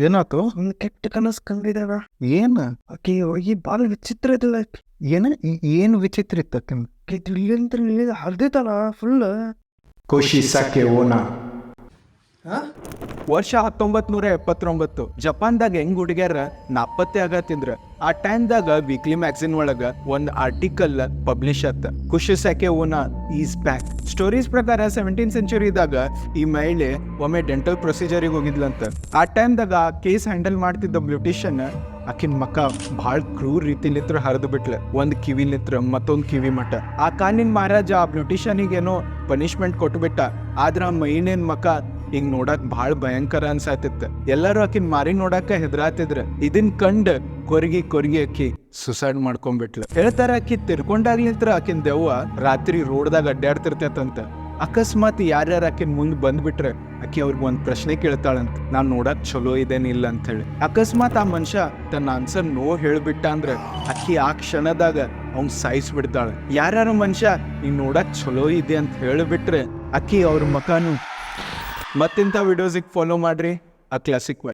ಏನಾತು? ಒಂದು ಕೆಟ್ಟ ಕನಸು ಕಂಡಿದ್ದಾವ. ಏನ ಆಕೆ ಈ ಬಾಳ ವಿಚಿತ್ರ ಇದಿಲ್ಲ. ಏನು ವಿಚಿತ್ರ ಇತ್ತ? ಇಲ್ಲಿಂದ ಇಲ್ಲಿ ಹರಿದೈತಲ್ಲ ಫುಲ್. ಖುಷಿ ಸಾಕೆ ಓನಾ. ವರ್ಷ 1979 ಜಪಾನ್ದಾಗ ಹೆಂಗ್ ಹುಡುಗ್ಯಾರ ನಾಪತ್ತೆ ಆಗತ್ತಿದ್ರ ಆ ಟೈಮ್ದಾಗ ವೀಕ್ಲಿ ಮ್ಯಾಗಝಿನ್ ಒಳಗ ಒಂದ್ ಆರ್ಟಿಕಲ್ ಪಬ್ಲಿಷ್ ಆತ. ಖುಷಿ ಸಾಕೆ ಓನಾ ಈಸ್ ಬ್ಯಾಕ್. ಸ್ಟೋರೀಸ್ ಪ್ರಕಾರ 17th ಸೆಂಚುರಿದಾಗ ಈ ಮಹಿಳೆ ಒಮ್ಮೆ ಡೆಂಟಲ್ ಪ್ರೊಸೀಜರಿಗೆ ಹೋಗಿದ್ಲಂತ. ಆ ಟೈಮ್ದಾಗ ಆ ಕೇಸ್ ಹ್ಯಾಂಡಲ್ ಮಾಡ್ತಿದ್ದ ಬ್ಯೂಟಿಷಿಯನ್ ಆಕಿನ್ ಮಕ್ಕ ಭಾಳ ಕ್ರೂರ್ ರೀತಿಲಿತ್ರ ಹರಿದು ಬಿಟ್ಲ. ಒಂದ್ ಕಿವಿಲಿತ್ರ ಮತ್ತೊಂದ್ ಕಿವಿ ಮಠ. ಆ ಕಾನಿನ್ ಮಹಾರಾಜ ಆ ಬ್ಯೂಟಿಷಿಯನಿಗೇನೋ ಪನಿಷ್ಮೆಂಟ್ ಕೊಟ್ಬಿಟ್ಟ. ಆದ್ರ ಆ ಮಹಿಳೆನ್ ಮಕ್ಕ ಹಿಂಗ್ ನೋಡಕ್ ಭಾಳ ಭಯಂಕರ ಅನ್ಸಾತಿತ್ತ. ಎಲ್ಲರೂ ಆಕಿನ್ ಮಾರಿ ನೋಡಾಕ ಹೆದರಾತಿದ್ರ. ಇದನ್ ಕಂಡ್ ಕೊರ್ಗಿ ಆಕಿ ಸುಸೈಡ್ ಮಾಡ್ಕೊಂಡ್ಬಿಟ್ಲ. ಹೇಳ್ತಾರ ಆಕಿ ತಿರ್ಕೊಂಡಾಗ್ಲಿಂತ್ರ ಆಕಿನ್ ದೆವ್ವ ರಾತ್ರಿ ರೋಡ್ದಾಗ ಅಡ್ಡಾಡ್ತಿರ್ತೈತಂತ. ಅಕಸ್ಮಾತ್ ಯಾರ್ಯಾರ ಆಕಿನ್ ಮುಂದ್ ಬಂದ್ಬಿಟ್ರೆ ಆಕಿ ಅವ್ರಿಗೆ ಒಂದ್ ಪ್ರಶ್ನೆ ಕೇಳ್ತಾಳಂತ, ನಾನ್ ನೋಡಕ್ ಚಲೋ ಇದೇನಿಲ್ಲ ಅಂತ ಹೇಳಿ. ಅಕಸ್ಮಾತ್ ಆ ಮನುಷ್ಯ ತನ್ನ ಆನ್ಸರ್ ನೋ ಹೇಳ್ಬಿಟ್ಟ ಅಂದ್ರೆ ಆಕಿ ಆ ಕ್ಷಣದಾಗ ಅವ್ನ್ ಸಾಯಿಸ್ಬಿಡ್ತಾಳ. ಯಾರ್ಯಾರು ಮನುಷ್ಯ ನೀನ್ ನೋಡಕ್ ಚಲೋ ಇದೆ ಅಂತ ಹೇಳ್ಬಿಟ್ರೆ ಆಕಿ ಅವ್ರ ಮಕಾನು. ಮತ್ತಿಂಥ ವಿಡಿಯೋಸಿಗೆ ಫಾಲೋ ಮಾಡ್ರಿ ಆ ಕ್ಲಾಸಿಕ್ ವೈ.